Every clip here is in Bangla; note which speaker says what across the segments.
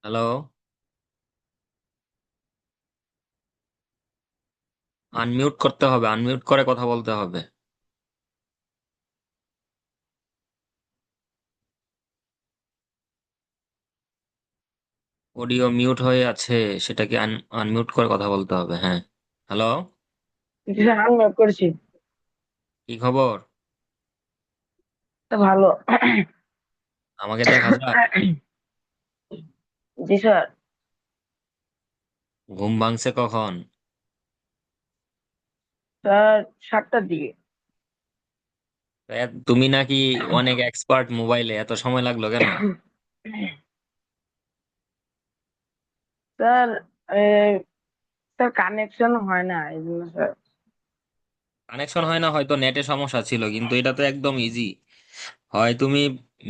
Speaker 1: হ্যালো। আনমিউট করতে হবে, আনমিউট করে কথা বলতে হবে। অডিও মিউট হয়ে আছে, সেটাকে আনমিউট করে কথা বলতে হবে। হ্যাঁ। হ্যালো।
Speaker 2: জি স্যার, আমি নোট করেছি।
Speaker 1: কি খবর?
Speaker 2: তা ভালো।
Speaker 1: আমাকে দেখা যাক।
Speaker 2: জি স্যার।
Speaker 1: ঘুম ভাঙছে কখন?
Speaker 2: স্যার, 7টার দিকে।
Speaker 1: তুমি নাকি অনেক এক্সপার্ট মোবাইলে, এত সময় লাগলো কেন?
Speaker 2: স্যার, এ, স্যার কানেকশন হয় না এই জন্য স্যার।
Speaker 1: কানেকশন হয় না, হয়তো নেটে সমস্যা ছিল, কিন্তু এটা তো একদম ইজি। হয় তুমি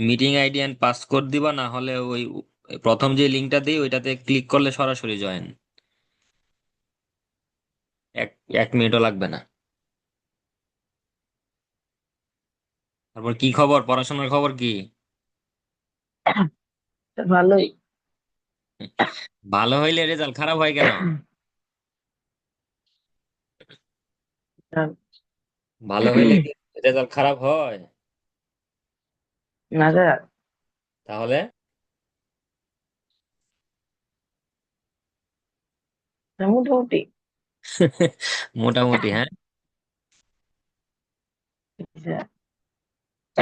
Speaker 1: মিটিং আইডি এন্ড পাসকোড দিবা, না হলে ওই প্রথম যে লিঙ্কটা দিই ওইটাতে ক্লিক করলে সরাসরি জয়েন। এক এক মিনিটও লাগবে না। তারপর কি খবর, পড়াশোনার খবর কি?
Speaker 2: স্যার ভালোই।
Speaker 1: ভালো হইলে রেজাল্ট খারাপ হয় কেন?
Speaker 2: স্যার,
Speaker 1: ভালো হইলে কি রেজাল্ট খারাপ হয়?
Speaker 2: না স্যার,
Speaker 1: তাহলে
Speaker 2: স্যার মোটামুটি।
Speaker 1: মোটামুটি, হ্যাঁ।
Speaker 2: স্যার,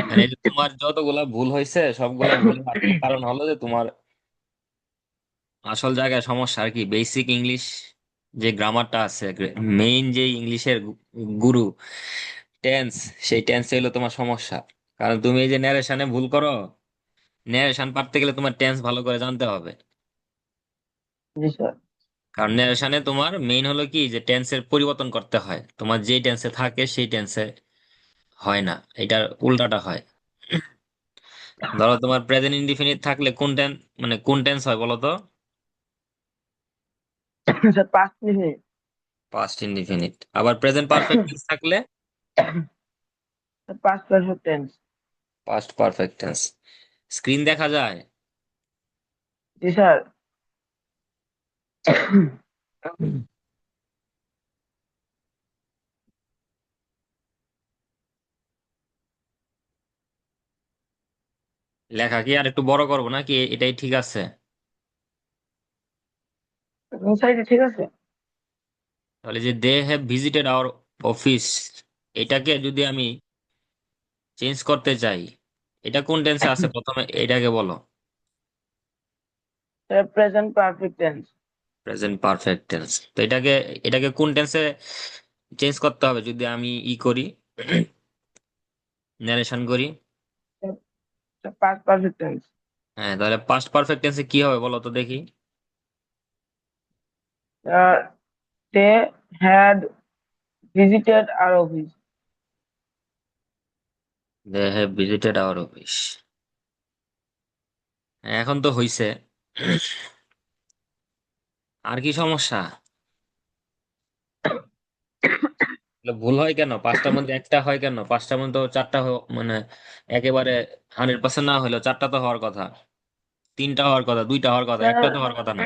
Speaker 1: মানে এই যে তোমার যতগুলা ভুল হয়েছে সবগুলা ভুলের আসল কারণ হলো যে তোমার আসল জায়গায় সমস্যা আর কি, বেসিক ইংলিশ যে গ্রামারটা আছে, মেইন যে ইংলিশের গুরু টেন্স, সেই টেন্স হলো তোমার সমস্যা। কারণ তুমি এই যে ন্যারেশনে ভুল করো, ন্যারেশন পারতে গেলে তোমার টেন্স ভালো করে জানতে হবে।
Speaker 2: জি স্যার।
Speaker 1: কারণ ন্যারেশনে তোমার মেইন হলো কি, যে টেন্সের পরিবর্তন করতে হয়, তোমার যেই টেন্সে থাকে সেই টেন্সে হয় না, এটার উল্টাটা হয়। ধরো তোমার প্রেজেন্ট ইনডিফিনিট থাকলে কোন টেন্স, মানে কোন টেন্স হয় বলো তো?
Speaker 2: Sir 5 minute.
Speaker 1: Past indefinite. আবার প্রেজেন্ট পারফেক্ট টেন্স থাকলে
Speaker 2: sir 5 tense.
Speaker 1: Past perfect tense. Screen দেখা যায়?
Speaker 2: জি স্যার।
Speaker 1: লেখা কি আর একটু বড় করবো নাকি এটাই ঠিক আছে?
Speaker 2: সাইডে ঠিক আছে।
Speaker 1: তাহলে যে they have visited our office, এটাকে যদি আমি চেঞ্জ করতে চাই, এটা কোন টেন্সে আছে প্রথমে এটাকে বলো।
Speaker 2: Sir present perfect tense.
Speaker 1: Present perfect tense. তো এটাকে এটাকে কোন টেন্সে চেঞ্জ করতে হবে যদি আমি ই করি, ন্যারেশন করি?
Speaker 2: Sir past perfect tense.
Speaker 1: হ্যাঁ, তাহলে পাস্ট পারফেক্ট টেন্সে কি হবে বলো তো দেখি।
Speaker 2: Sir, they had visited our office.
Speaker 1: They have visited our office. এখন তো হইছে। আর কি সমস্যা? তাহলে ভুল হয় কেন? পাঁচটার মধ্যে একটা হয় কেন? পাঁচটার মধ্যে তো চারটা মানে একেবারে 100% না হলেও চারটা তো হওয়ার কথা, তিনটা হওয়ার কথা, দুইটা হওয়ার কথা,
Speaker 2: স্যার,
Speaker 1: একটা তো হওয়ার কথা না।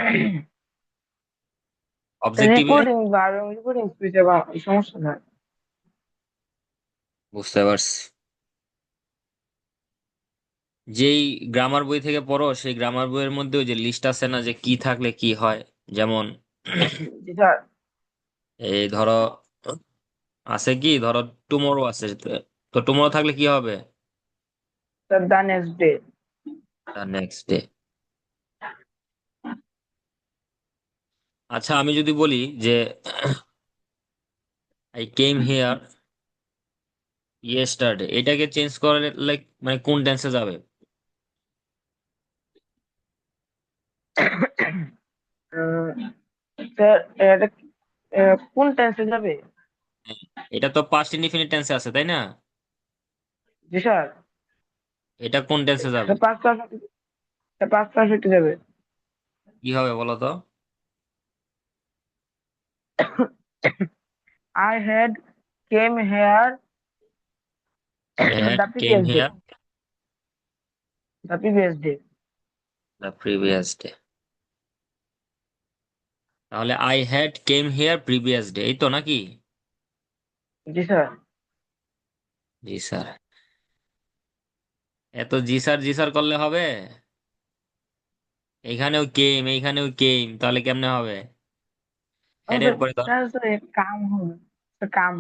Speaker 1: অবজেক্টিভে
Speaker 2: রেকর্ডিং রেকর্ডিং স্পিচে বা এই সমস্যা নয়।
Speaker 1: বুঝতে পারছি। যেই গ্রামার বই থেকে পড়ো সেই গ্রামার বইয়ের মধ্যে ওই যে লিস্ট আছে না, যে কি থাকলে কি হয়। যেমন
Speaker 2: জি স্যার।
Speaker 1: এই ধরো আছে কি, ধরো টুমোরো আছে, তো টুমোরো থাকলে কি হবে?
Speaker 2: Sir the next day.
Speaker 1: Next day. আচ্ছা, আমি যদি বলি যে আই কেম হিয়ার ইয়েস্টারডে, এটাকে চেঞ্জ করে লাইক মানে কোন টেন্সে যাবে?
Speaker 2: স্যার, এটা কোন টেন্সে যাবে?
Speaker 1: হ্যাঁ, এটা তো পাস্ট ইনডিফিনিট টেন্সে আছে, তাই না?
Speaker 2: জি স্যার।
Speaker 1: এটা কোন টেন্সে যাবে?
Speaker 2: স্যার পাঁচ পারফেক্টে যাবে।
Speaker 1: কি হবে বলো তো?
Speaker 2: I had came here
Speaker 1: I had
Speaker 2: the
Speaker 1: came
Speaker 2: previous day.
Speaker 1: Here
Speaker 2: the previous day.
Speaker 1: The previous day. তাহলে I had came here previous day, এই তো নাকি?
Speaker 2: জি স্যার।
Speaker 1: জি স্যার। এত জি স্যার জি স্যার করলে হবে? এইখানেও কেম, তাহলে কেমনে হবে?
Speaker 2: আমাদের
Speaker 1: হেডের পরে ধর,
Speaker 2: স্যার স্যার কাম হবে, স্যার, কাম।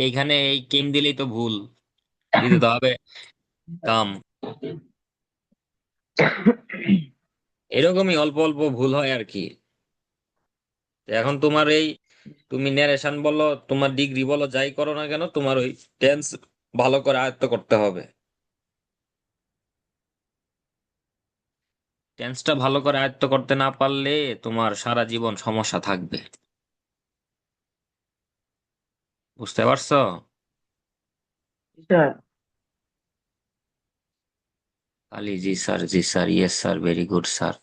Speaker 1: এইখানে এই কেম দিলেই তো ভুল, দিতে তো হবে কাম। এরকমই অল্প অল্প ভুল হয় আর কি। তো এখন তোমার এই, তুমি ন্যারেশন বলো, তোমার ডিগ্রি বলো, যাই করো না কেন, তোমার ওই টেন্স ভালো করে আয়ত্ত করতে হবে। টেন্সটা ভালো করে আয়ত্ত করতে না পারলে তোমার সারা জীবন সমস্যা থাকবে। বুঝতে পারছো?
Speaker 2: জি স্যার।
Speaker 1: খালি জি স্যার জি sir, yes sir, very good sir.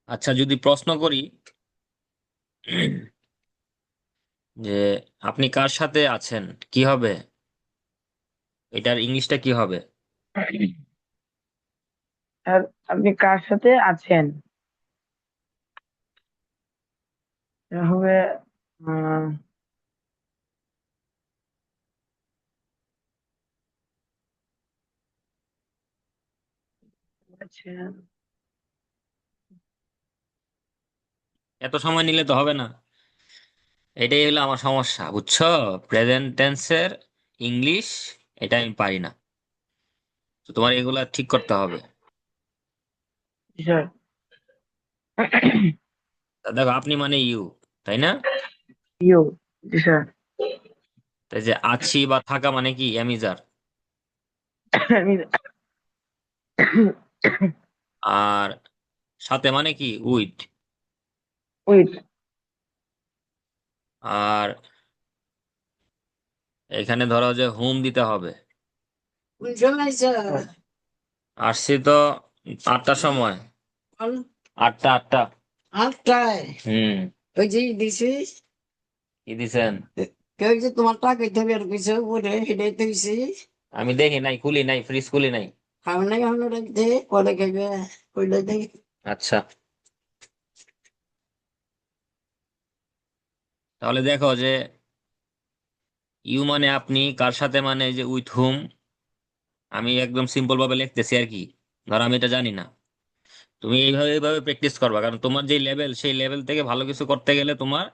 Speaker 1: আচ্ছা, যদি প্রশ্ন করি যে আপনি কার সাথে আছেন, কি হবে? এটার ইংলিশটা কি হবে?
Speaker 2: স্যার, আপনি কার সাথে আছেন? এটা হবে আহ, আছেন।
Speaker 1: এত সময় নিলে তো হবে না। এটাই হলো আমার সমস্যা, বুঝছো? প্রেজেন্ট টেন্সের ইংলিশ, এটা আমি পারি না। তো তোমার এগুলা ঠিক করতে হবে।
Speaker 2: জি স্যার।
Speaker 1: তা দেখো, আপনি মানে ইউ, তাই না?
Speaker 2: ইউ। G sir.
Speaker 1: তাই যে আছি বা থাকা মানে কি, অ্যামিজার।
Speaker 2: আমি
Speaker 1: আর সাথে মানে কি, উইথ।
Speaker 2: উইথ।
Speaker 1: আর এখানে ধরো যে হুম দিতে হবে। আসছি তো 8টার সময়। আটটা আটটা। 8টায়? হুম। ওই যে দিছিস, কি দিছেন? কেউ যে তোমার টাকা দেবে আর কিছু বলে সেটাই তো হইছে। আমি দেখি নাই, খুলি নাই, ফ্রিজ খুলি নাই। খাও নাই এখনো রাখতে, পরে খাইবে, কইলে দেখি। আচ্ছা, তাহলে দেখো যে ইউ মানে আপনি, কার সাথে মানে যে উইথ হুম। আমি একদম সিম্পল ভাবে লিখতেছি আর কি। ধর আমি এটা জানি না, তুমি এইভাবে এইভাবে প্র্যাকটিস করবা, কারণ তোমার যে লেভেল, সেই লেভেল থেকে ভালো কিছু করতে গেলে তোমার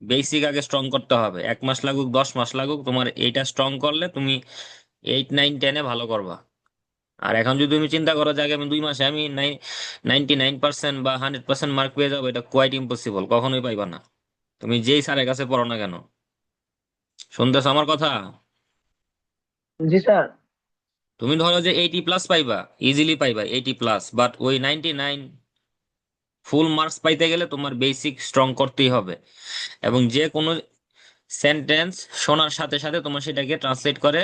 Speaker 1: বেসিক আগে স্ট্রং করতে হবে। 1 মাস লাগুক 10 মাস লাগুক, তোমার এইটা স্ট্রং করলে তুমি 8 9 10-এ ভালো করবা। আর এখন যদি তুমি চিন্তা করো যে আগে আমি 2 মাসে আমি 99% বা 100% মার্ক পেয়ে যাবো, এটা কোয়াইট ইম্পসিবল, কখনোই পাইবা না। তুমি যেই স্যারের কাছে পড়ো না কেন। শুনতেছো আমার কথা?
Speaker 2: জি স্যার।
Speaker 1: তুমি ধরো যে 80+ পাইবা, ইজিলি পাইবা 80+, বাট ওই 99 ফুল মার্কস পাইতে গেলে তোমার বেসিক স্ট্রং করতেই হবে। এবং যে কোনো সেন্টেন্স শোনার সাথে সাথে তোমার সেটাকে ট্রান্সলেট করে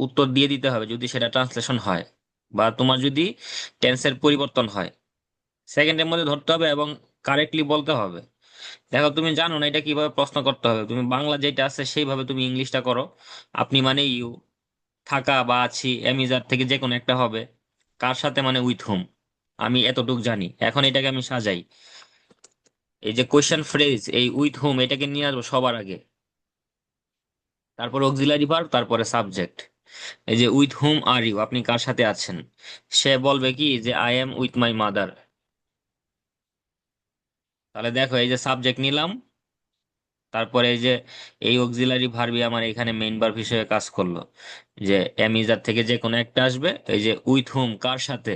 Speaker 1: উত্তর দিয়ে দিতে হবে, যদি সেটা ট্রান্সলেশন হয় বা তোমার যদি টেন্সের পরিবর্তন হয়, সেকেন্ডের মধ্যে ধরতে হবে এবং কারেক্টলি বলতে হবে। দেখো, তুমি জানো না এটা কিভাবে প্রশ্ন করতে হবে, তুমি বাংলা যেটা আছে সেইভাবে তুমি ইংলিশটা করো। আপনি মানে ইউ, থাকা বা আছি, অ্যামিজার থেকে যে কোনো একটা হবে। কার সাথে মানে উইথ হুম। আমি এতটুক জানি, এখন এটাকে আমি সাজাই। এই যে কোয়েশ্চেন ফ্রেজ, এই উইথ হুম এটাকে নিয়ে আসবো সবার আগে, তারপর অক্সিলারি ভার্ব, তারপরে সাবজেক্ট। এই যে উইথ হুম আর ইউ, আপনি কার সাথে আছেন? সে বলবে কি যে I am with my mother. তাহলে দেখো, এই যে সাবজেক্ট নিলাম, তারপরে এই যে এই অক্সিলারি ভার্বই আমার এখানে মেইন ভার্ব হিসেবে কাজ করলো। যে অ্যামিজার থেকে যে কোনো একটা আসবে, এই যে উইথ হুম কার সাথে,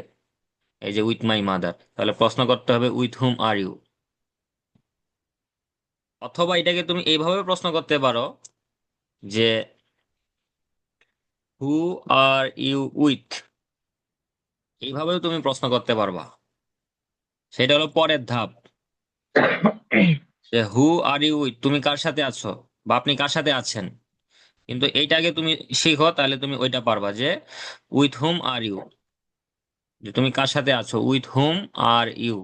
Speaker 1: এই যে উইথ মাই মাদার, তাহলে প্রশ্ন করতে হবে উইথ হুম আর ইউ। অথবা এটাকে তুমি এইভাবে প্রশ্ন করতে পারো যে হু আর ইউ উইথ, এইভাবেও তুমি প্রশ্ন করতে পারবা। সেটা হলো পরের ধাপ, যে হু আর ইউ উইথ, তুমি কার সাথে আছো বা আপনি কার সাথে আছেন। কিন্তু এইটাকে তুমি শিখো, তাহলে তুমি ওইটা পারবা যে উইথ হুম আর ইউ, যে তুমি কার সাথে আছো, উইথ হুম আর ইউ,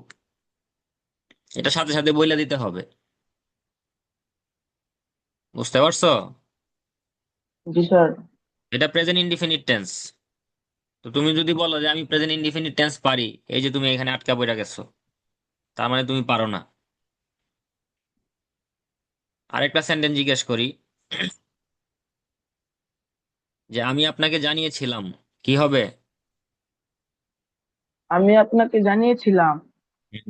Speaker 1: এটা সাথে সাথে বইলে দিতে হবে। বুঝতে পারছো?
Speaker 2: জি স্যার।
Speaker 1: এটা প্রেজেন্ট ইনডিফিনিট টেন্স। তো তুমি যদি বলো যে আমি প্রেজেন্ট ইনডিফিনিট টেন্স পারি, এই যে তুমি এখানে আটকা পড়ে গেছো, তার মানে তুমি পারো না। আরেকটা সেন্টেন্স জিজ্ঞেস করি, যে আমি আপনাকে জানিয়েছিলাম, কি হবে?
Speaker 2: আমি আপনাকে জানিয়েছিলাম।
Speaker 1: হুম।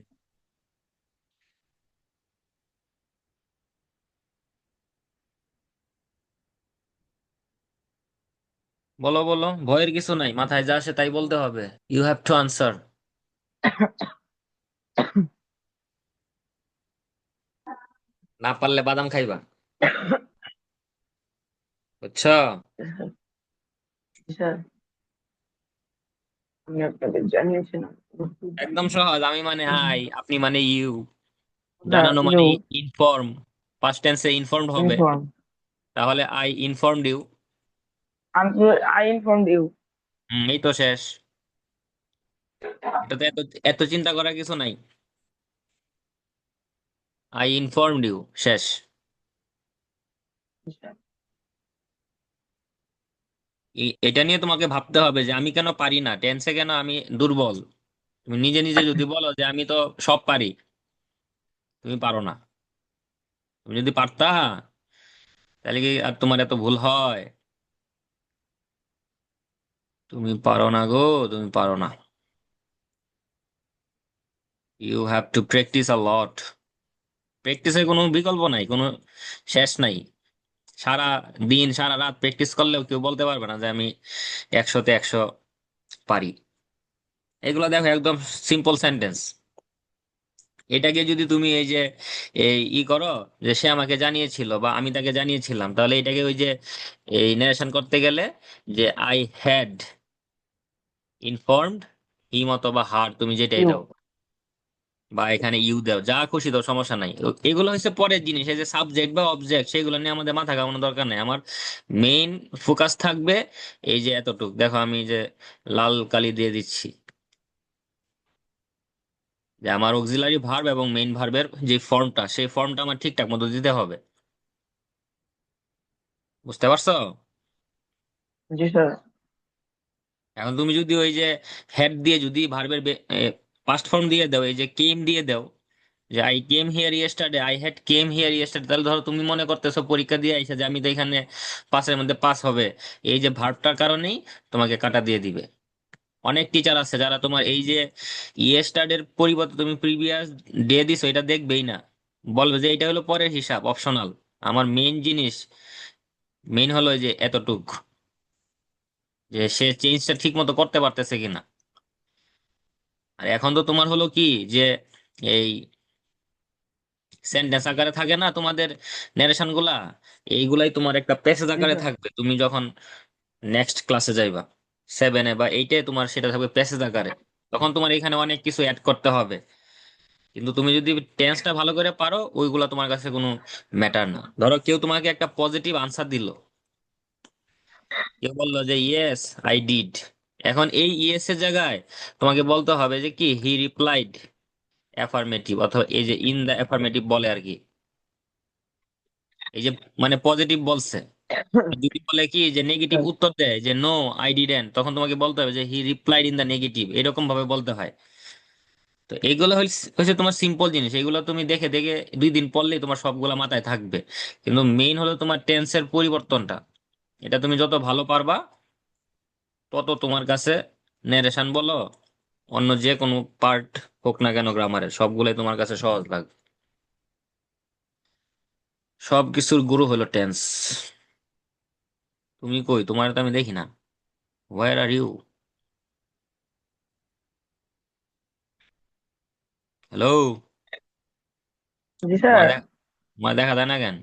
Speaker 1: বলো বলো, ভয়ের কিছু নাই, মাথায় যা আসে তাই বলতে হবে। You have to answer. না পারলে বাদাম খাইবা, বুঝছো?
Speaker 2: জি স্যার, আমি আপনাকে জানিয়েছিলাম।
Speaker 1: একদম সহজ। আমি মানে আই, আপনি মানে ইউ,
Speaker 2: স্যার,
Speaker 1: জানানো মানে
Speaker 2: ইউ
Speaker 1: ইনফর্ম। পাস্ট টেন্সে ইনফর্মড হবে,
Speaker 2: ইনফর্ম।
Speaker 1: তাহলে I informed you.
Speaker 2: I informed you.
Speaker 1: এই তো শেষ। এটা তো এত এত চিন্তা করার কিছু নাই। আই ইনফর্মড ইউ, শেষ। এটা নিয়ে তোমাকে ভাবতে হবে যে আমি কেন পারি না, টেন্সে কেন আমি দুর্বল। তুমি নিজে নিজে যদি বলো যে আমি তো সব পারি, তুমি পারো না। তুমি যদি পারতা, তাহলে কি আর তোমার এত ভুল হয়? তুমি পারো না গো, তুমি পারো না। You have to practice a lot. প্র্যাকটিসের কোনো বিকল্প নাই, কোনো শেষ নাই। সারা দিন সারা রাত প্র্যাকটিস করলেও কেউ বলতে পারবে না যে আমি 100-তে 100 পারি। এগুলো দেখো একদম সিম্পল সেন্টেন্স। এটাকে যদি তুমি এই যে ই করো, যে সে আমাকে জানিয়েছিল বা আমি তাকে জানিয়েছিলাম, তাহলে এটাকে ওই যে এই নারেশন করতে গেলে যে আই হ্যাড ইনফর্মড হিম অথবা হার, তুমি যেটাই
Speaker 2: ইউ।
Speaker 1: দাও, বা এখানে ইউ দাও, যা খুশি দাও, সমস্যা নাই। এগুলো হচ্ছে পরের জিনিস। এই যে সাবজেক্ট বা অবজেক্ট, সেগুলো নিয়ে আমাদের মাথা ঘামানোর দরকার নেই। আমার মেইন ফোকাস থাকবে এই যে এতটুক। দেখো আমি যে লাল কালি দিয়ে দিচ্ছি, যে আমার অক্সিলারি ভার্ব এবং মেইন ভার্বের যে ফর্মটা, সেই ফর্মটা আমার ঠিকঠাক মতো দিতে হবে। বুঝতে পারছো?
Speaker 2: জি স্যার।
Speaker 1: এখন তুমি যদি ওই যে হেড দিয়ে যদি ভার্বের পাস্ট ফর্ম দিয়ে দাও, এই যে কেম দিয়ে দাও, যে I came here yesterday, I had came here yesterday, তাহলে ধরো তুমি মনে করতেছো পরীক্ষা দিয়ে আইসা যে আমি তো এখানে পাসের মধ্যে পাস হবে, এই যে ভার্বটার কারণেই তোমাকে কাটা দিয়ে দিবে। অনেক টিচার আছে যারা তোমার এই যে ইয়েস্টারডের পরিবর্তে তুমি প্রিভিয়াস ডে দিছো এটা দেখবেই না, বলবে যে এটা হলো পরের হিসাব, অপশনাল। আমার মেইন জিনিস, মেইন হলো এই যে এতটুক, যে সে চেঞ্জটা ঠিক মতো করতে পারতেছে কিনা। আর এখন তো তোমার হলো কি, যে এই সেন্টেন্স আকারে থাকে না তোমাদের ন্যারেশন গুলা, এইগুলাই তোমার একটা প্যাসেজ
Speaker 2: জি
Speaker 1: আকারে
Speaker 2: স্যার।
Speaker 1: থাকবে। তুমি যখন নেক্সট ক্লাসে যাইবা, 7-এ বা 8-এ, তোমার সেটা থাকবে প্যাসেজ আকারে। তখন তোমার এখানে অনেক কিছু অ্যাড করতে হবে। কিন্তু তুমি যদি টেন্সটা ভালো করে পারো, ওইগুলা তোমার কাছে কোনো ম্যাটার না। ধরো কেউ তোমাকে একটা পজিটিভ আনসার দিল, কেউ বললো যে ইয়েস আই ডিড। এখন এই ইয়েস এর জায়গায় তোমাকে বলতে হবে যে কি, হি রিপ্লাইড অ্যাফার্মেটিভ, অথবা এই যে ইন দা অ্যাফার্মেটিভ বলে আর কি, এই যে মানে পজিটিভ বলছে। আর যদি বলে কি যে নেগেটিভ
Speaker 2: স্যার,
Speaker 1: উত্তর দেয় যে নো আই ডিডেন্ট, তখন তোমাকে বলতে হবে যে he replied in the negative, এরকম ভাবে বলতে হয়। তো এইগুলো হচ্ছে তোমার সিম্পল জিনিস, এগুলো তুমি দেখে দেখে 2 দিন পড়লেই তোমার সবগুলা মাথায় থাকবে। কিন্তু মেইন হলো তোমার টেন্সের পরিবর্তনটা। এটা তুমি যত ভালো পারবা, তত তোমার কাছে নেরেশন বলো, অন্য যে কোনো পার্ট হোক না কেন গ্রামারের, সবগুলোই তোমার কাছে সহজ লাগবে। সবকিছুর গুরু হলো টেন্স। তুমি কই, তোমার তো আমি দেখি না। হোয়ার আর ইউ? হ্যালো?
Speaker 2: জি
Speaker 1: তোমার
Speaker 2: স্যার।
Speaker 1: দেখা, তোমার দেখা যায় না কেন?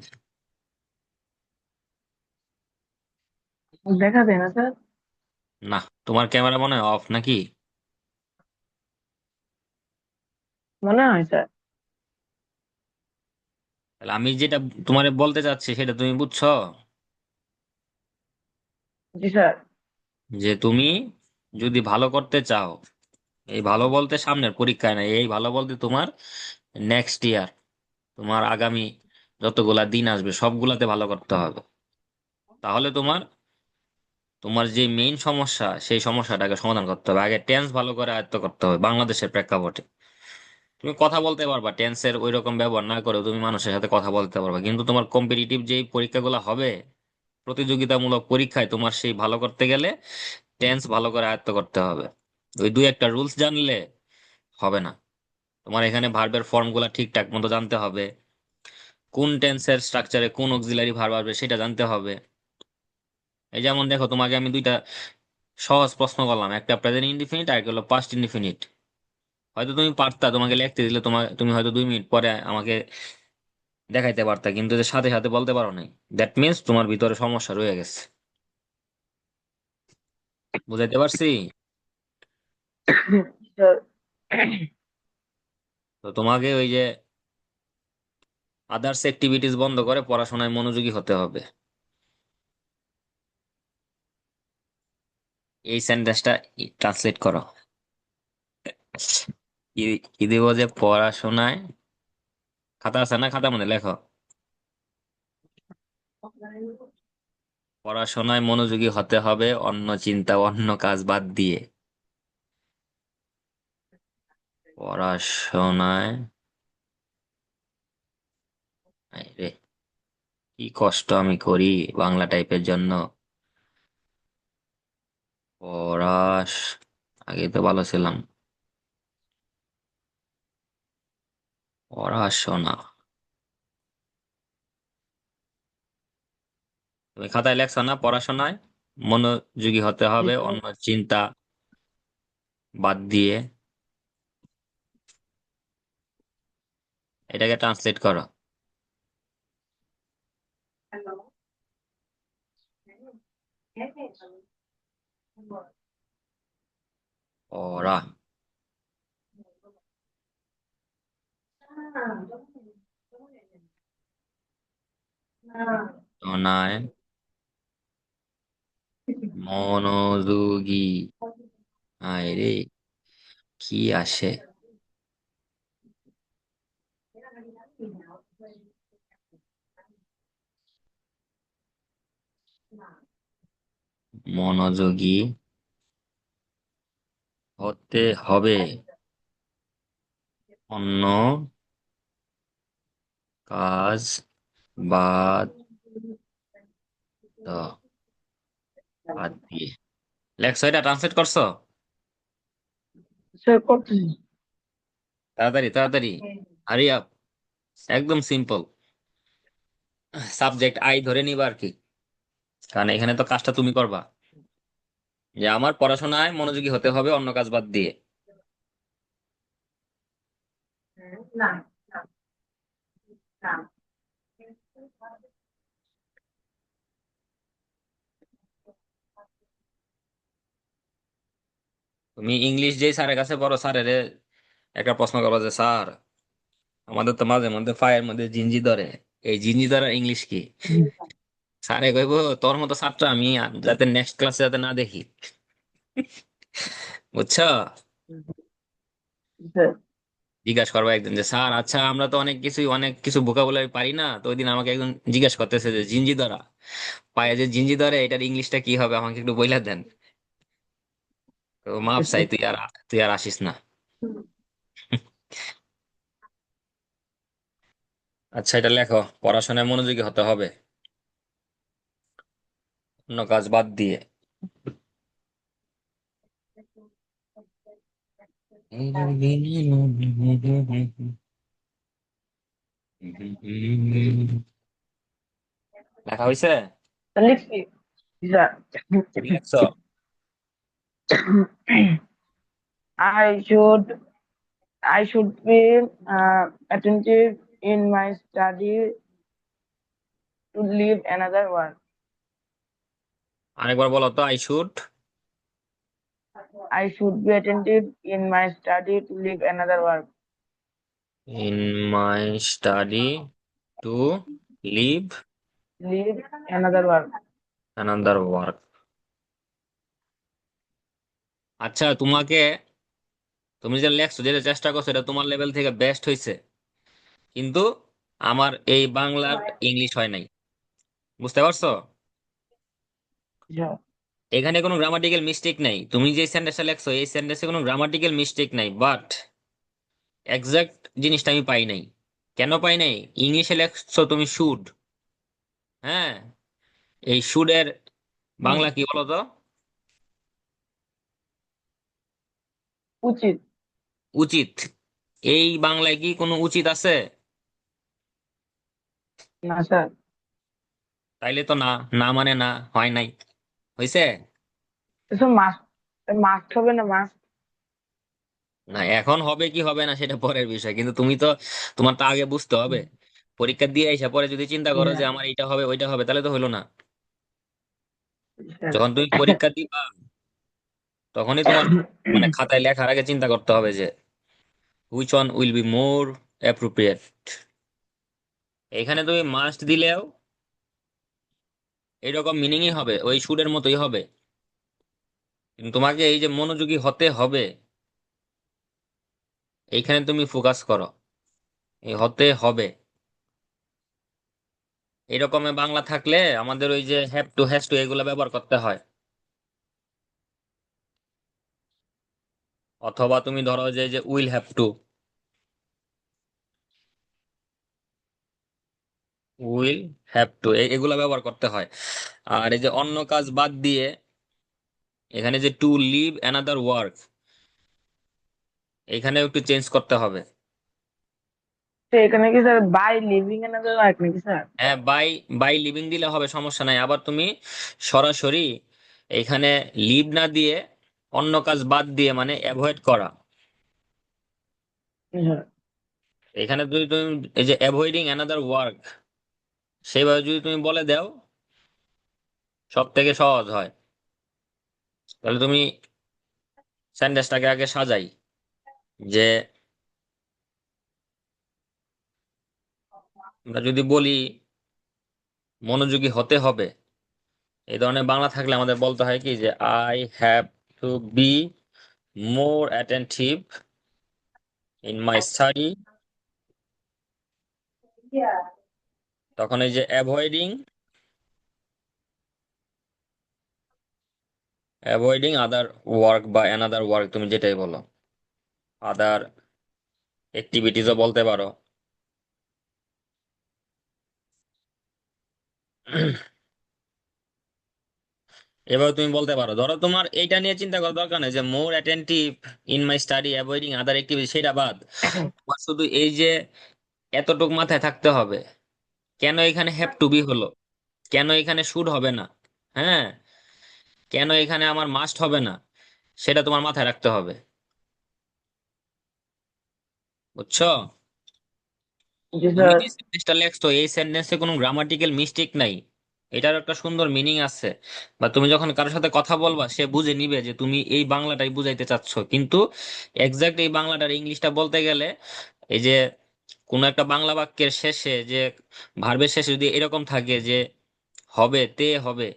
Speaker 2: দেখা যায় না স্যার।
Speaker 1: না, তোমার ক্যামেরা মনে হয় অফ নাকি?
Speaker 2: মনে হয় স্যার।
Speaker 1: তাহলে আমি যেটা তোমারে বলতে চাচ্ছি সেটা তুমি বুঝছো?
Speaker 2: জি স্যার।
Speaker 1: যে তুমি যদি ভালো করতে চাও, এই ভালো বলতে সামনের পরীক্ষায় না, এই ভালো বলতে তোমার নেক্সট ইয়ার, তোমার আগামী যতগুলা দিন আসবে সবগুলাতে ভালো করতে হবে। তাহলে তোমার তোমার যে মেইন সমস্যা সেই সমস্যাটাকে সমাধান করতে হবে। আগে টেন্স ভালো করে আয়ত্ত করতে হবে বাংলাদেশের প্রেক্ষাপটে। তুমি কথা বলতে পারবা, টেন্সের ওই রকম ব্যবহার না করেও তুমি মানুষের সাথে কথা বলতে পারবা, কিন্তু তোমার কম্পিটিটিভ যেই পরীক্ষাগুলো হবে, প্রতিযোগিতামূলক পরীক্ষায় তোমার সেই ভালো করতে গেলে টেন্স ভালো করে আয়ত্ত করতে হবে। ওই দুই একটা রুলস জানলে হবে না। তোমার এখানে ভার্বের ফর্মগুলো ঠিকঠাক মতো জানতে হবে, কোন টেন্সের স্ট্রাকচারে কোন অক্সিলারি ভার্ব আসবে সেটা জানতে হবে। এই যেমন দেখো, তোমাকে আমি দুইটা সহজ প্রশ্ন করলাম, একটা প্রেজেন্ট ইনডিফিনিট আর একটা হলো পাস্ট ইনডিফিনিট। হয়তো তুমি পারতা, তোমাকে লিখতে দিলে তুমি হয়তো 2 মিনিট পরে আমাকে দেখাইতে পারতা, কিন্তু যে সাথে সাথে বলতে পারো নাই, দ্যাট মিন্স তোমার ভিতরে সমস্যা রয়ে গেছে। বুঝাইতে পারছি?
Speaker 2: স্যার।
Speaker 1: তো তোমাকে ওই যে আদার্স অ্যাক্টিভিটিস বন্ধ করে পড়াশোনায় মনোযোগী হতে হবে। এই সেন্টেন্সটা ট্রান্সলেট করো। কি কি দিব যে পড়াশোনায়, খাতা আছে না, খাতা মনে লেখো, পড়াশোনায় মনোযোগী হতে হবে অন্য চিন্তা অন্য কাজ বাদ দিয়ে। পড়াশোনায়, এই রে, কি কষ্ট আমি করি বাংলা টাইপের জন্য। পড়াশ, আগে তো ভালো ছিলাম। পড়াশোনা, তুমি খাতায় লেখছো না, পড়াশোনায় মনোযোগী হতে
Speaker 2: জি
Speaker 1: হবে
Speaker 2: স্যার।
Speaker 1: অন্য চিন্তা বাদ দিয়ে। এটাকে ট্রান্সলেট করো। পড়া শোনায় মনোযোগী, আরে কি আসে, মনোযোগী হতে হবে অন্য কাজ বাদ বাদ দিয়ে। লেখছো, এটা ট্রান্সলেট করছো?
Speaker 2: স্যার করতেছি।
Speaker 1: তাড়াতাড়ি তাড়াতাড়ি, হারি আপ। একদম সিম্পল, সাবজেক্ট আই ধরে নিবা আর কি, কারণ এখানে তো কাজটা তুমি করবা, যে আমার পড়াশোনায় মনোযোগী হতে হবে অন্য কাজ বাদ দিয়ে। তুমি ইংলিশ যেই স্যারের কাছে পড়ো, স্যারের একটা প্রশ্ন করো যে স্যার, আমাদের তো মাঝে মধ্যে পায়ের মধ্যে জিঞ্জি ধরে, এই জিঞ্জি ধরার ইংলিশ কি? স্যারে কইব, তোর মতো ছাত্র আমি যাতে নেক্সট ক্লাসে যাতে না দেখি। বুঝছো?
Speaker 2: স্যার।
Speaker 1: জিজ্ঞাসা করবো একদিন যে স্যার আচ্ছা, আমরা তো অনেক কিছু ভোকাবুলারি পারি না, তো ওই দিন আমাকে একজন জিজ্ঞাসা করতেছে যে জিঞ্জি ধরা, পায়ে যে জিঞ্জি ধরে এটার ইংলিশটা কি হবে, আমাকে একটু বইলা দেন। তো মাপ চাই, তুই আর আসিস না। আচ্ছা, এটা লেখো, পড়াশোনায় মনোযোগী হতে হবে অন্য কাজ বাদ দিয়ে। লেখা হয়েছে?
Speaker 2: লিখছি। জি স্যার।
Speaker 1: কি লেখছো?
Speaker 2: I should I should be attentive in my study to leave another work.
Speaker 1: আরেকবার বলো তো, I should
Speaker 2: I should be attentive in my study to leave another work.
Speaker 1: In my study to leave
Speaker 2: Leave another work.
Speaker 1: Another work. আচ্ছা, তুমি যে লেখছো, যেটা চেষ্টা করছো, এটা তোমার লেভেল থেকে বেস্ট হয়েছে, কিন্তু আমার এই বাংলার ইংলিশ হয় নাই। বুঝতে পারছো?
Speaker 2: Yeah.
Speaker 1: এখানে কোনো গ্রামাটিক্যাল মিস্টেক নাই, তুমি যে সেন্টেন্সটা লেখছো এই সেন্টেন্সে কোনো গ্রামাটিক্যাল মিস্টেক নাই, বাট এক্সাক্ট জিনিসটা আমি পাই নাই। কেন পাই নাই? ইংলিশে লেখছো তুমি শুড। হ্যাঁ, এই শুডের
Speaker 2: হুম,
Speaker 1: বাংলা কি বলো তো?
Speaker 2: উচিত।
Speaker 1: উচিত। এই বাংলায় কি কোনো উচিত আছে?
Speaker 2: না স্যার।
Speaker 1: তাইলে তো না, না মানে না, হয় নাই, হয়েছে।
Speaker 2: এসব মাস্ট, মাস্ট হবে না, মাস্ট।
Speaker 1: না, এখন হবে কি হবে না সেটা পরের বিষয়, কিন্তু তুমি তো, তোমার তো আগে বুঝতে হবে। পরীক্ষা দিয়ে এসে পরে যদি চিন্তা করো যে আমার এইটা হবে ওইটা হবে, তাহলে তো হলো না।
Speaker 2: স্যার।
Speaker 1: যখন তুমি পরীক্ষা দিবা তখনই তোমার মানে খাতায় লেখার আগে চিন্তা করতে হবে যে which one will be more appropriate. এখানে তুমি মাস্ট দিলেও এরকম মিনিংই হবে, ওই সুরের মতোই হবে। কিন্তু তোমাকে এই যে মনোযোগী হতে হবে, এইখানে তুমি ফোকাস করো, এই হতে হবে। এরকম বাংলা থাকলে আমাদের ওই যে হ্যাভ টু হ্যাজ টু এগুলো ব্যবহার করতে হয়। অথবা তুমি ধরো যে যে will have to, will have to এগুলা ব্যবহার করতে হয়। আর এই যে অন্য কাজ বাদ দিয়ে এখানে যে টু লিভ অ্যানাদার ওয়ার্ক, এখানে একটু চেঞ্জ করতে হবে।
Speaker 2: তো এখানে কি স্যার বাই লিভিং এর নজর রাখ নাকি স্যার?
Speaker 1: হ্যাঁ, বাই, বাই লিভিং দিলে হবে, সমস্যা নাই। আবার তুমি সরাসরি এখানে লিভ না দিয়ে অন্য কাজ বাদ দিয়ে মানে অ্যাভয়েড করা,
Speaker 2: হ্যাঁ।
Speaker 1: এখানে যদি তুমি এই যে অ্যাভয়েডিং অ্যানাদার ওয়ার্ক সেইভাবে যদি তুমি বলে দাও, সব থেকে সহজ হয়। তাহলে তুমি সেন্টেন্সটাকে আগে সাজাই যে আমরা যদি বলি মনোযোগী হতে হবে, এই ধরনের বাংলা থাকলে আমাদের বলতে হয় কি যে I have to be more attentive in my study. তখন এই যে অ্যাভয়েডিং, অ্যাভয়েডিং আদার ওয়ার্ক বা অ্যানাদার ওয়ার্ক, তুমি যেটাই বলো, আদার অ্যাক্টিভিটিসও বলতে পারো। এবার তুমি বলতে পারো, ধরো তোমার এইটা নিয়ে চিন্তা করার দরকার নেই যে more attentive in my study avoiding other activity, সেটা বাদ। তোমার শুধু এই যে এতটুক মাথায় থাকতে হবে, কেন এখানে হ্যাভ টু বি হলো, কেন এখানে শুড হবে না, হ্যাঁ, কেন এখানে আমার মাস্ট হবে না, সেটা তোমার মাথায় রাখতে হবে। বুঝছো?
Speaker 2: জি
Speaker 1: তুমি
Speaker 2: স্যার।
Speaker 1: যে সেন্টেন্সটা লেখছো এই সেন্টেন্সে কোনো গ্রামাটিক্যাল মিস্টেক নাই, এটার একটা সুন্দর মিনিং আছে। বা তুমি যখন কারোর সাথে কথা বলবা সে বুঝে নিবে যে তুমি এই বাংলাটাই বুঝাইতে চাচ্ছো, কিন্তু এক্সাক্ট এই বাংলাটার ইংলিশটা বলতে গেলে এই যে কোন একটা বাংলা বাক্যের শেষে যে ভার্বের শেষে যদি এরকম থাকে যে হবে তে হবে,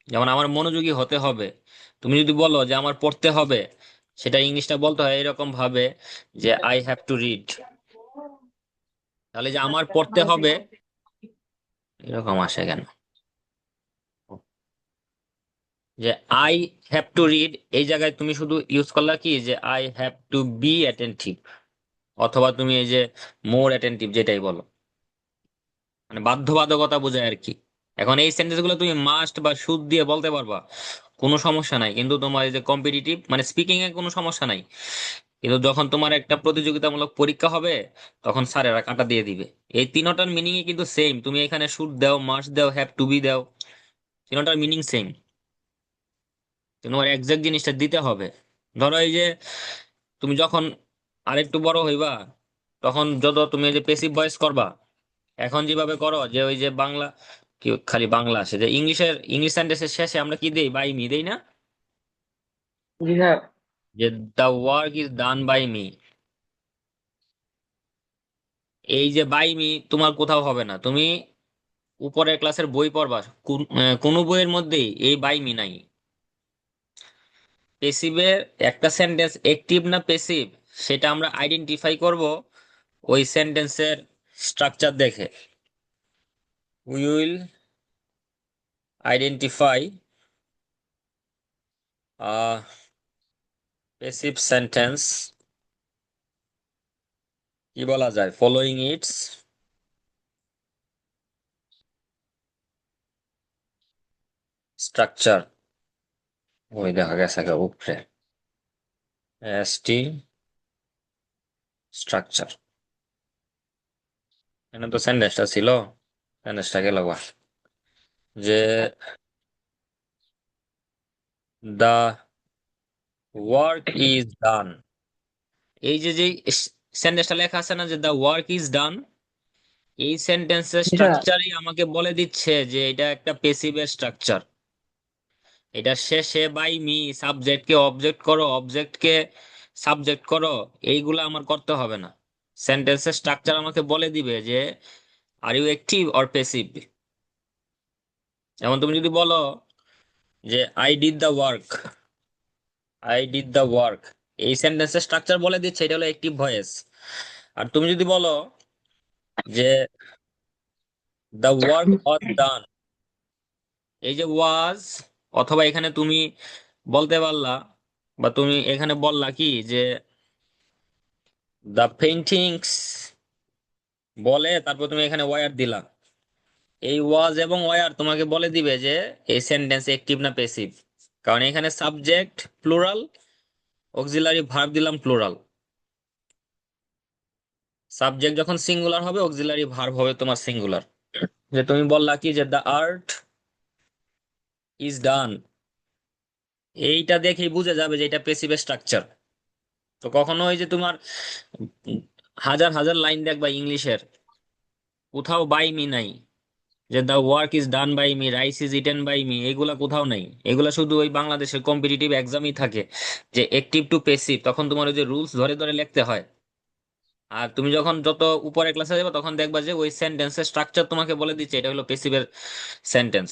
Speaker 1: যেমন আমার মনোযোগী হতে হবে, তুমি যদি বলো যে আমার পড়তে হবে, সেটা ইংলিশটা বলতে হয় এরকম ভাবে যে আই হ্যাভ টু রিড। তাহলে যে আমার পড়তে হবে এরকম আসে কেন, যে আই হ্যাভ টু রিড এই জায়গায় তুমি শুধু ইউজ করলা কি যে I have to be attentive, অথবা তুমি এই যে মোর অ্যাটেন্টিভ যেটাই বলো, মানে বাধ্যবাধকতা বোঝায় আর কি। এখন এই সেন্টেন্স গুলো তুমি মাস্ট বা শুড দিয়ে বলতে পারবা, কোনো সমস্যা নাই, কিন্তু তোমার এই যে কম্পিটিটিভ মানে স্পিকিং এ কোনো সমস্যা নাই। কিন্তু যখন তোমার একটা প্রতিযোগিতামূলক পরীক্ষা হবে তখন স্যারেরা কাঁটা দিয়ে দিবে। এই তিনটার মিনিং কিন্তু সেম, তুমি এখানে শুড দাও, মাস্ট দাও, হ্যাভ টু বি দাও, তিনটার মিনিং সেম। তোমার এক্সাক্ট জিনিসটা দিতে হবে। ধরো এই যে তুমি যখন আরেকটু বড় হইবা তখন যত তুমি এই যে পেসিভ ভয়েস করবা, এখন যেভাবে করো যে ওই যে বাংলা কি খালি বাংলা আসে যে ইংলিশ সেন্টেন্সের শেষে আমরা কি দেই, বাই মি দেই না,
Speaker 2: জি স্যার।
Speaker 1: যে the work is done by me. এই যে বাই মি তোমার কোথাও হবে না, তুমি উপরের ক্লাসের বই পড়বা, কোনো বইয়ের মধ্যেই এই বাই মি নাই। পেসিভের একটা সেন্টেন্স অ্যাক্টিভ না প্যাসিভ সেটা আমরা আইডেন্টিফাই করব ওই সেন্টেন্সের স্ট্রাকচার দেখে। We will identify uh passive sentence কি বলা যায়? Following its structure. ওই দেখা গেছে গা উপরে, এসটি স্ট্রাকচার। এখানে তো সেন্টেন্সটা ছিল, সেন্টেন্সটা গেল গা। যে দা ওয়ার্ক ইজ ডান, এই যে যে সেন্টেন্সটা লেখা আছে না, যে দা ওয়ার্ক ইজ ডান, এই সেন্টেন্সের
Speaker 2: জি স্যার।
Speaker 1: স্ট্রাকচারই আমাকে বলে দিচ্ছে যে এটা একটা পেসিভের স্ট্রাকচার। এটা সে বাই মি, সাবজেক্টকে অবজেক্ট করো, অবজেক্টকে সাবজেক্ট করো, এইগুলো আমার করতে হবে না। সেন্টেন্সের স্ট্রাকচার আমাকে বলে দিবে যে are you active or passive. যেমন তুমি যদি বলো যে I did the work, I did the work, এই সেন্টেন্সের স্ট্রাকচার বলে দিচ্ছে এটা হলো অ্যাক্টিভ ভয়েস। আর তুমি যদি বলো যে দ্য ওয়ার্ক ওয়াজ ডান, এই যে ওয়াজ, অথবা এখানে তুমি বলতে পারলা, বা তুমি এখানে বললা কি যে দ্য পেইন্টিংস, বলে তারপর তুমি এখানে ওয়ার দিলা। এই ওয়াজ এবং ওয়ার তোমাকে বলে দিবে যে এই সেন্টেন্স অ্যাক্টিভ না প্যাসিভ, কারণ এখানে সাবজেক্ট প্লুরাল, অক্সিলারি ভার্ব দিলাম প্লুরাল। সাবজেক্ট যখন সিঙ্গুলার হবে, অক্সিলারি ভার্ব হবে তোমার সিঙ্গুলার। যে তুমি বললা কি যে দ্য আর্ট ইজ ডান, এইটা দেখেই বুঝে যাবে যে এটা প্যাসিভ স্ট্রাকচার। তো কখনো ওই যে তোমার উম, হাজার হাজার লাইন দেখবা ইংলিশের, কোথাও বাই মি নাই, যে the work is done by me, rice is eaten by me, এগুলা কোথাও নাই। এগুলা শুধু ওই বাংলাদেশের কম্পিটিটিভ এক্সামই থাকে, যে অ্যাক্টিভ টু পেসিভ, তখন তোমার ওই যে রুলস ধরে ধরে লিখতে হয়। আর তুমি যখন যত উপরে ক্লাসে যাবে তখন দেখবা যে ওই সেন্টেন্সের স্ট্রাকচার তোমাকে বলে দিচ্ছে এটা হলো পেসিভের সেন্টেন্স।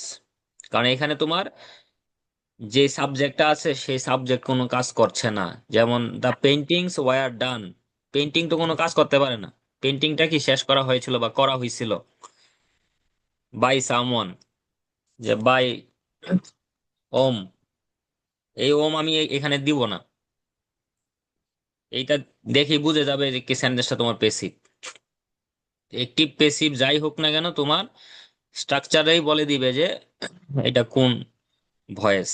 Speaker 1: কারণ এখানে তোমার যে সাবজেক্টটা আছে সেই সাবজেক্ট কোনো কাজ করছে না। যেমন the paintings were done, painting তো কোনো কাজ করতে পারে না। পেন্টিংটা কি শেষ করা হয়েছিল বা করা হয়েছিল বাই সামওয়ান, যে বাই ওম, এই ওম আমি এখানে দিব না। এইটা দেখেই বুঝে যাবে যে কি সেন্টেন্সটা তোমার পেসিভ। একটিভ পেসিভ যাই হোক না কেন, তোমার স্ট্রাকচারেই বলে দিবে যে এটা কোন ভয়েস।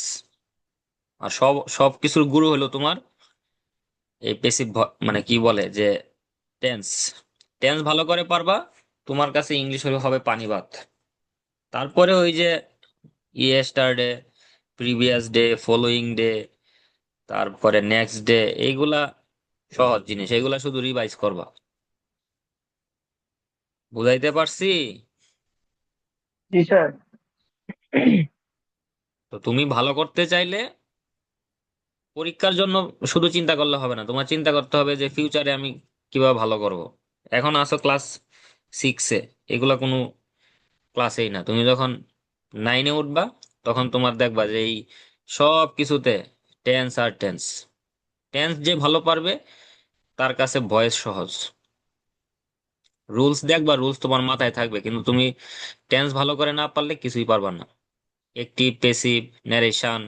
Speaker 1: আর সব সব কিছুর গুরু হলো তোমার এই পেসিভ, মানে কি বলে যে টেন্স। টেন্স ভালো করে পারবা, তোমার কাছে ইংলিশ হলে হবে পানি ভাত। তারপরে ওই যে yesterday, previous day, following day, তারপরে নেক্সট ডে, এইগুলা সহজ জিনিস, এগুলা শুধু রিভাইজ করবা। বুঝাইতে পারছি?
Speaker 2: জি স্যার।
Speaker 1: তো তুমি ভালো করতে চাইলে পরীক্ষার জন্য শুধু চিন্তা করলে হবে না, তোমার চিন্তা করতে হবে যে ফিউচারে আমি কিভাবে ভালো করব। এখন আসো ক্লাস 6-এ, এগুলা কোনো ক্লাসেই না। তুমি যখন 9-এ উঠবা তখন তোমার দেখবা যে এই সব কিছুতে টেন্স আর টেন্স। টেন্স যে ভালো পারবে তার কাছে ভয়েস সহজ। রুলস দেখবা, রুলস তোমার মাথায় থাকবে, কিন্তু তুমি টেন্স ভালো করে না পারলে কিছুই পারবা না। একটিভ পেসিভ ন্যারেশন,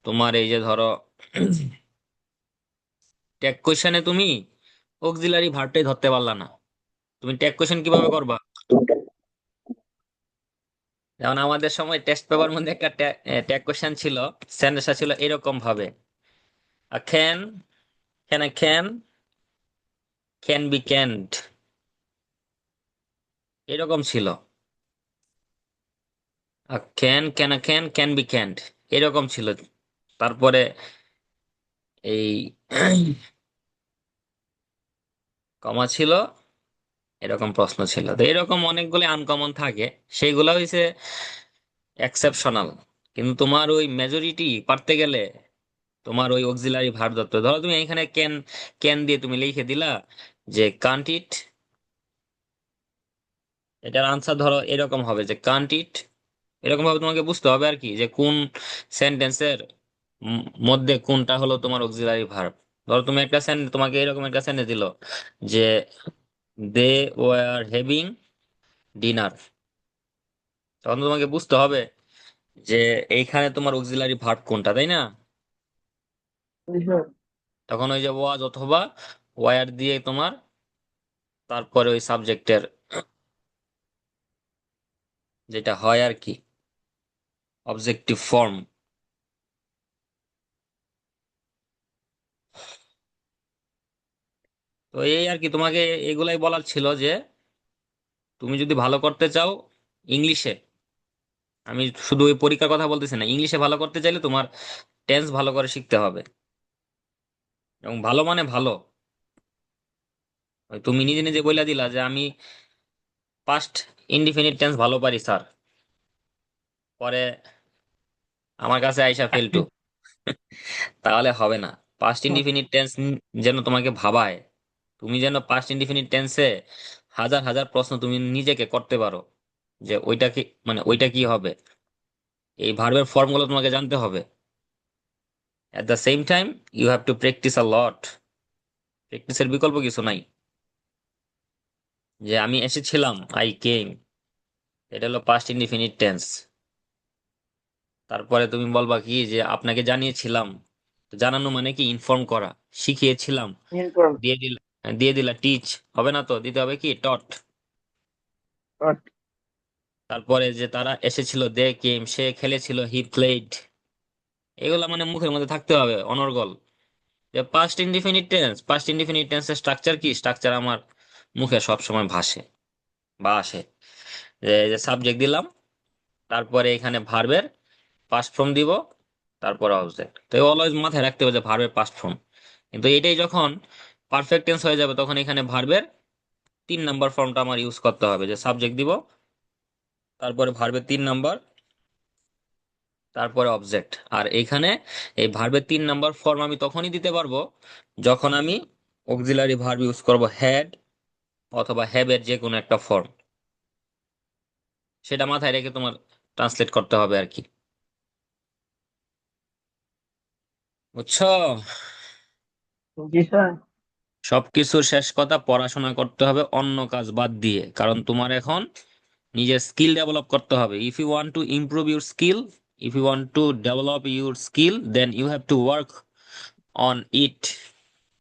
Speaker 1: তোমার এই যে ধরো ট্যাগ কোয়েশনে তুমি অক্সিলারি ভার্বটাই ধরতে পারলা না, তুমি ট্যাগ কোয়েশন কিভাবে করবা? যেমন আমাদের সময় টেস্ট পেপার মধ্যে একটা ট্যাগ কোয়েশন ছিল, সেন্টেন্সটা ছিল এরকম ভাবে: can, can I can, can be ক্যান্ড, এরকম ছিল। Can I can, can be ক্যান্ড, এরকম ছিল। তারপরে এই কমা ছিল, এরকম প্রশ্ন ছিল। তো এরকম অনেকগুলো আনকমন থাকে, সেইগুলো হইছে এক্সেপশনাল। কিন্তু তোমার ওই মেজরিটি পারতে গেলে তোমার ওই অক্সিলারি ভার্ব ধরতে হবে। ধরো তুমি এখানে ক্যান, ক্যান দিয়ে তুমি লিখে দিলা যে কান্ট ইট, এটার আনসার ধরো এরকম হবে যে কান্ট ইট। এরকম ভাবে তোমাকে বুঝতে হবে আর কি, যে কোন সেন্টেন্সের মধ্যে কোনটা হলো তোমার অক্সিলারি ভার্ব। ধরো তুমি একটা তোমাকে এরকম একটা সেন্টেন্স দিল যে দে ওয়ার হ্যাভিং ডিনার, তখন তোমাকে বুঝতে হবে যে এইখানে তোমার অক্সিলারি ভার্ব কোনটা, তাই না?
Speaker 2: জি স্যার।
Speaker 1: তখন ওই যে ওয়াজ অথবা ওয়ার দিয়ে তোমার তারপরে ওই সাবজেক্টের যেটা হয় আর কি, অবজেক্টিভ ফর্ম। তো এই আর কি, তোমাকে এগুলাই বলার ছিল যে তুমি যদি ভালো করতে চাও ইংলিশে, আমি শুধু ওই পরীক্ষার কথা বলতেছি না, ইংলিশে ভালো করতে চাইলে তোমার টেন্স ভালো করে শিখতে হবে। এবং ভালো মানে ভালো। ওই তুমি নিজে নিজে বইলা দিলা যে আমি পাস্ট ইনডিফিনিট টেন্স ভালো পারি স্যার, পরে আমার কাছে আইসা ফেলটু, তাহলে হবে না। পাস্ট ইনডিফিনিট টেন্স যেন তোমাকে ভাবায়, তুমি যেন পাস্ট ইনডিফিনিট টেন্সে হাজার হাজার প্রশ্ন তুমি নিজেকে করতে পারো, যে ওইটা কি, মানে ওইটা কি হবে। এই ভার্বের ফর্মগুলো তোমাকে জানতে হবে। At the same time you have to practice a lot. প্র্যাকটিসের বিকল্প কিছু নাই। যে আমি এসেছিলাম, আই কেম, এটা হলো পাস্ট ইনডিফিনিট টেন্স। তারপরে তুমি বলবা কি যে আপনাকে জানিয়েছিলাম, তো জানানো মানে কি, ইনফর্ম করা। শিখিয়েছিলাম,
Speaker 2: ইনফর্ম।
Speaker 1: দিয়ে দিলা টিচ, হবে না, তো দিতে হবে কি টট। তারপরে যে তারা এসেছিল, দে কেম, সে খেলেছিল, হি প্লেড। এগুলা মানে মুখের মধ্যে থাকতে হবে অনর্গল। যে past indefinite tense, past indefinite টেন্সের স্ট্রাকচার কি, স্ট্রাকচার আমার মুখে সব সময় ভাসে বা আসে। যে সাবজেক্ট দিলাম, তারপরে এখানে ভার্বের পাস্ট ফর্ম দিব, তারপরে অবজেক্ট। তো অলওয়েজ মাথায় রাখতে হবে যে ভার্বের পাস্ট ফর্ম। কিন্তু এটাই যখন পারফেক্ট টেন্স হয়ে যাবে, তখন এখানে ভার্বের 3 নাম্বার ফর্মটা আমার ইউজ করতে হবে, যে সাবজেক্ট দিব, তারপরে ভার্বের 3 নাম্বার, তারপরে অবজেক্ট। আর এখানে এই ভার্বের 3 নাম্বার ফর্ম আমি তখনই দিতে পারবো যখন আমি অক্সিলারি ভার্ব ইউজ করব, হ্যাড অথবা হ্যাভ এর যে কোনো একটা ফর্ম। সেটা মাথায় রেখে তোমার ট্রান্সলেট করতে হবে আর কি। বুঝছো?
Speaker 2: জি স্যার।
Speaker 1: সবকিছুর শেষ কথা, পড়াশোনা করতে হবে অন্য কাজ বাদ দিয়ে, কারণ তোমার এখন নিজের স্কিল ডেভেলপ করতে হবে। If you want to improve your skill, if you want to develop your skill, then you have to work on it.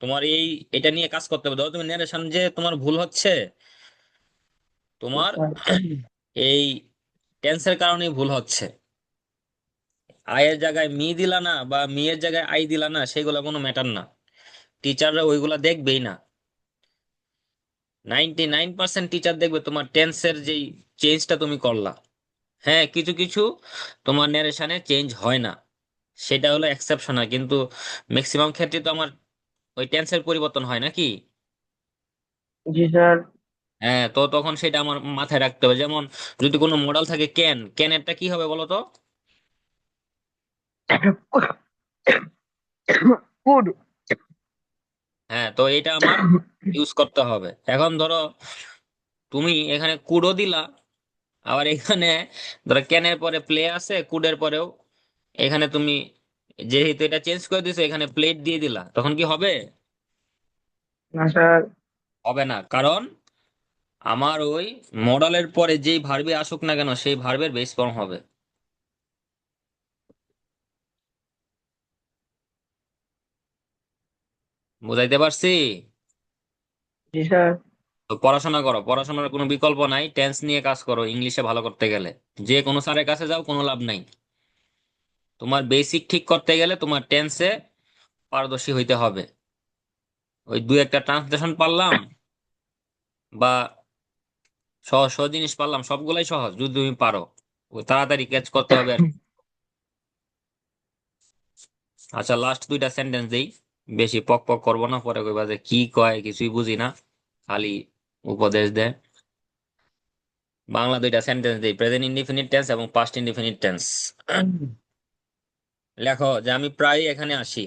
Speaker 1: তোমার এটা নিয়ে কাজ করতে হবে। ধরো তুমি নেরেশন যে তোমার ভুল হচ্ছে,
Speaker 2: জি
Speaker 1: তোমার
Speaker 2: স্যার।
Speaker 1: এই টেন্সের কারণেই ভুল হচ্ছে। আয়ের জায়গায় মি দিলা না বা মি এর জায়গায় আই দিলা না, সেগুলো কোনো ম্যাটার না। টিচাররা ওইগুলা দেখবেই না। 99% টিচার দেখবে তোমার টেন্সের যেই চেঞ্জটা তুমি করলা। হ্যাঁ, কিছু কিছু তোমার ন্যারেশনে চেঞ্জ হয় না, সেটা হলো এক্সেপশনাল, কিন্তু ম্যাক্সিমাম ক্ষেত্রে তো আমার ওই টেন্সের পরিবর্তন হয় নাকি।
Speaker 2: জি স্যার।
Speaker 1: হ্যাঁ, তো তখন সেটা আমার মাথায় রাখতে হবে। যেমন যদি কোনো মডেল থাকে ক্যান, ক্যানেরটা কি হবে বলো তো?
Speaker 2: ফুড।
Speaker 1: হ্যাঁ, তো এটা আমার ইউজ করতে হবে। এখন ধরো তুমি এখানে কুডও দিলা, আবার এখানে ধরো ক্যানের পরে প্লে আছে, কুডের পরেও এখানে তুমি যেহেতু এটা চেঞ্জ করে দিছো, এখানে প্লেট দিয়ে দিলা, তখন কি হবে?
Speaker 2: না স্যার।
Speaker 1: হবে না, কারণ আমার ওই মডেলের পরে যেই ভার্বে আসুক না কেন, সেই ভার্বের বেস ফর্ম হবে। বুঝাইতে পারছি?
Speaker 2: জি স্যার।
Speaker 1: তো পড়াশোনা করো, পড়াশোনার কোনো বিকল্প নাই, টেন্স নিয়ে কাজ করো ইংলিশে ভালো করতে গেলে। যে কোনো স্যারের কাছে যাও, কোনো লাভ নাই। তোমার বেসিক ঠিক করতে গেলে তোমার টেন্সে পারদর্শী হইতে হবে। ওই দুই একটা ট্রান্সলেশন পারলাম বা সহজ সহজ জিনিস পারলাম, সবগুলাই সহজ যদি তুমি পারো। ওই তাড়াতাড়ি ক্যাচ করতে হবে আর কি। আচ্ছা, লাস্ট 2টা সেন্টেন্স দেই, বেশি পক পক করবো না, পরে কইবা যে কি কয় কিছুই বুঝি না, খালি উপদেশ দেয়। বাংলা 2টা সেন্টেন্স দেই, প্রেজেন্ট ইনডিফিনিট টেন্স এবং পাস্ট ইনডিফিনিট টেন্স। লেখো যে আমি প্রায় এখানে আসি।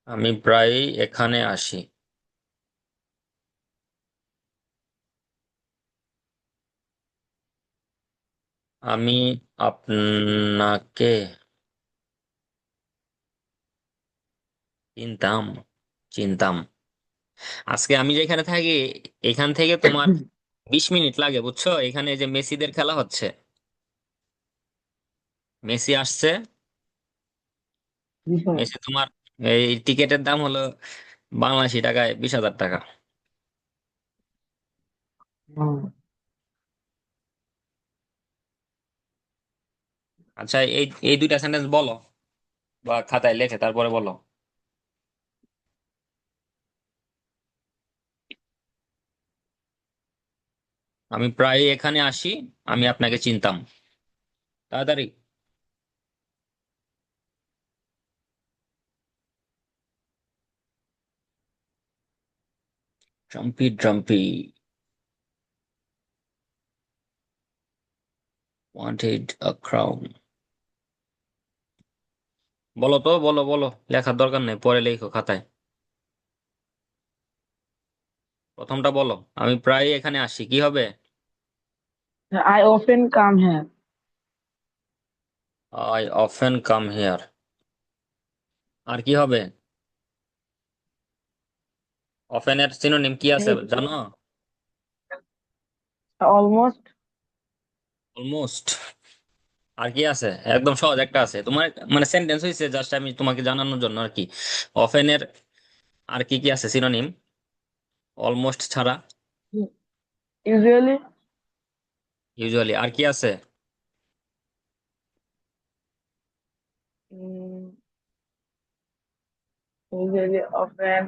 Speaker 1: আমি প্রায় এখানে আসি। আমি আপনাকে চিনতাম, চিনতাম। আজকে আমি যেখানে থাকি, এখান থেকে তোমার 20 মিনিট লাগে, বুঝছো? এখানে যে মেসিদের খেলা হচ্ছে, মেসি আসছে।
Speaker 2: জি স্যার।
Speaker 1: মেসি তোমার এই টিকেটের দাম হলো বাংলাদেশি টাকায় 20,000 টাকা।
Speaker 2: হুম।
Speaker 1: আচ্ছা, এই এই দুইটা সেন্টেন্স বলো, বা খাতায় লেখে তারপরে বলো। আমি প্রায় এখানে আসি, আমি আপনাকে চিনতাম। তাড়াতাড়ি। ট্রাম্পি ট্রাম্পি, ওয়ান্টেড আ ক্রাউন। বলো তো, বলো বলো, লেখার দরকার নেই, পরে লেখো খাতায়। প্রথমটা বলো, আমি প্রায় এখানে আসি, কি হবে?
Speaker 2: I often come here.
Speaker 1: I often come here. আর কি হবে? অফেনের সিনোনিম কি আছে জানো?
Speaker 2: অলমোস্ট।
Speaker 1: অলমোস্ট। আর কি আছে? একদম সহজ একটা আছে তোমার, মানে সেন্টেন্স হয়েছে জাস্ট আমি তোমাকে জানানোর জন্য আর কি। অফেনের আর কি কি আছে সিনোনিম, অলমোস্ট ছাড়া?
Speaker 2: ইউজুয়ালি।
Speaker 1: ইউজুয়ালি। আর কি আছে?
Speaker 2: Usually often.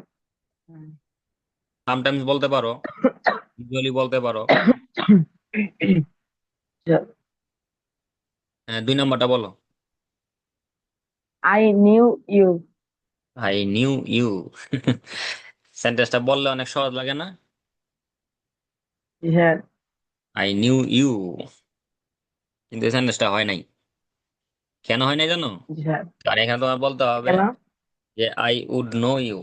Speaker 1: সামটাইমস বলতে পারো, ইউজুয়ালি বলতে পারো। হ্যাঁ, 2 নম্বরটা বলো।
Speaker 2: I knew you.
Speaker 1: I knew you. সেন্টেন্সটা বললে অনেক সহজ লাগে না?
Speaker 2: হ্যাঁ।
Speaker 1: I knew you. কিন্তু এই সেন্টেন্সটা হয় নাই। কেন হয় নাই জানো?
Speaker 2: হ্যাঁ।
Speaker 1: কারণ এখানে তোমার বলতে হবে
Speaker 2: কেন?
Speaker 1: যে আই উড নো ইউ।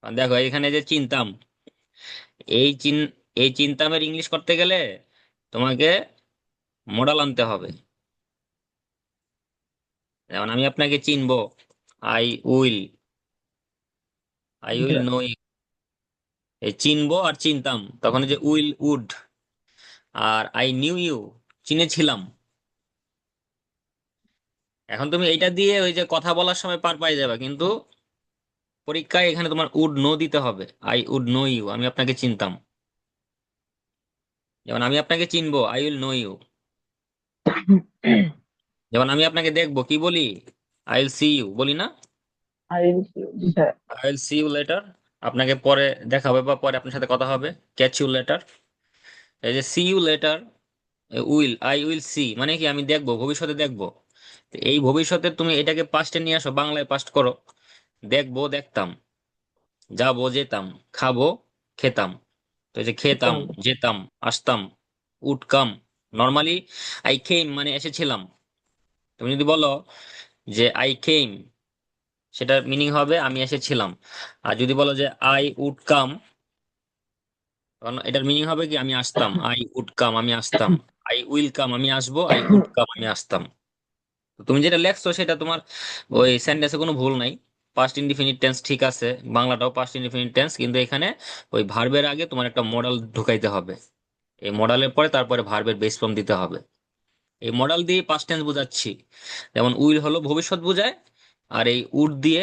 Speaker 1: দেখো এখানে যে চিনতাম, এই চিন এই চিন্তামের ইংলিশ করতে গেলে তোমাকে মডাল আনতে হবে। যেমন আমি আপনাকে চিনবো, I will, I will know you. এই চিনবো আর চিনতাম, তখন এই যে উইল উড, আর আই নিউ ইউ, চিনেছিলাম। এখন তুমি এইটা দিয়ে ওই যে কথা বলার সময় পার পাই যাবে, কিন্তু পরীক্ষায় এখানে তোমার উড নো দিতে হবে। আই উড নো ইউ, আমি আপনাকে চিনতাম। যেমন আমি আপনাকে চিনবো, আই উইল নো ইউ। যেমন আমি আপনাকে দেখবো, কি বলি? আই উইল সি ইউ, বলি না?
Speaker 2: আই জি sir.
Speaker 1: I will see you later. আপনাকে পরে দেখা হবে বা পরে আপনার সাথে কথা হবে। Catch you later. এই যে see you later, will, I will see মানে কি? আমি দেখবো, ভবিষ্যতে দেখবো। তো এই ভবিষ্যতে তুমি এটাকে পাস্টে নিয়ে আসো, বাংলায় পাস্ট করো। দেখবো, দেখতাম। যাবো, যেতাম। খাবো, খেতাম। তো এই যে খেতাম,
Speaker 2: চিনতাম।
Speaker 1: যেতাম, আসতাম, উঠকাম। নর্মালি আই কেম মানে এসেছিলাম। তুমি যদি বলো যে আই কেম, সেটার মিনিং হবে আমি এসেছিলাম। আর যদি বলো যে আই উড কাম, কারণ এটার মিনিং হবে কি? আমি আসতাম। আই উড কাম, আমি আসতাম। আই উইল কাম, আমি আসবো। আই উড কাম, আমি আসতাম। তো তুমি যেটা লেখছো সেটা তোমার ওই সেন্টেন্সে কোনো ভুল নাই। পাস্ট ইনডিফিনিট টেন্স ঠিক আছে, বাংলাটাও পাস্ট ইনডিফিনিট টেন্স, কিন্তু এখানে ওই ভার্বের আগে তোমার একটা মডাল ঢুকাইতে হবে। এই মডালের পরে তারপরে ভার্বের বেস ফর্ম দিতে হবে। এই মডাল দিয়ে পাস্ট টেন্স বোঝাচ্ছি। যেমন উইল হলো ভবিষ্যৎ বোঝায়, আর এই উড দিয়ে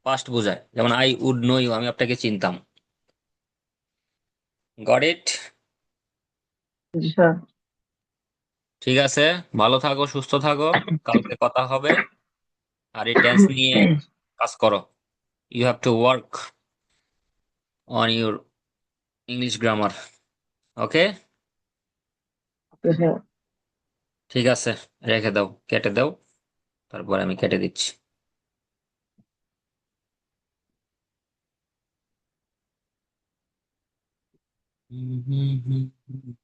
Speaker 1: পাস্ট বোঝায়। যেমন আই উড নো ইউ, আমি আপনাকে চিনতাম। Got it?
Speaker 2: G sir.
Speaker 1: ঠিক আছে, ভালো থাকো, সুস্থ থাকো, কালকে কথা হবে। আর এই টেন্স নিয়ে কাজ করো। You have to work on your English grammar. Okay?
Speaker 2: Okay sir.
Speaker 1: ঠিক আছে, রেখে দাও, কেটে দাও, তারপরে আমি কেটে দিচ্ছি। হুম হুম হুম হুম।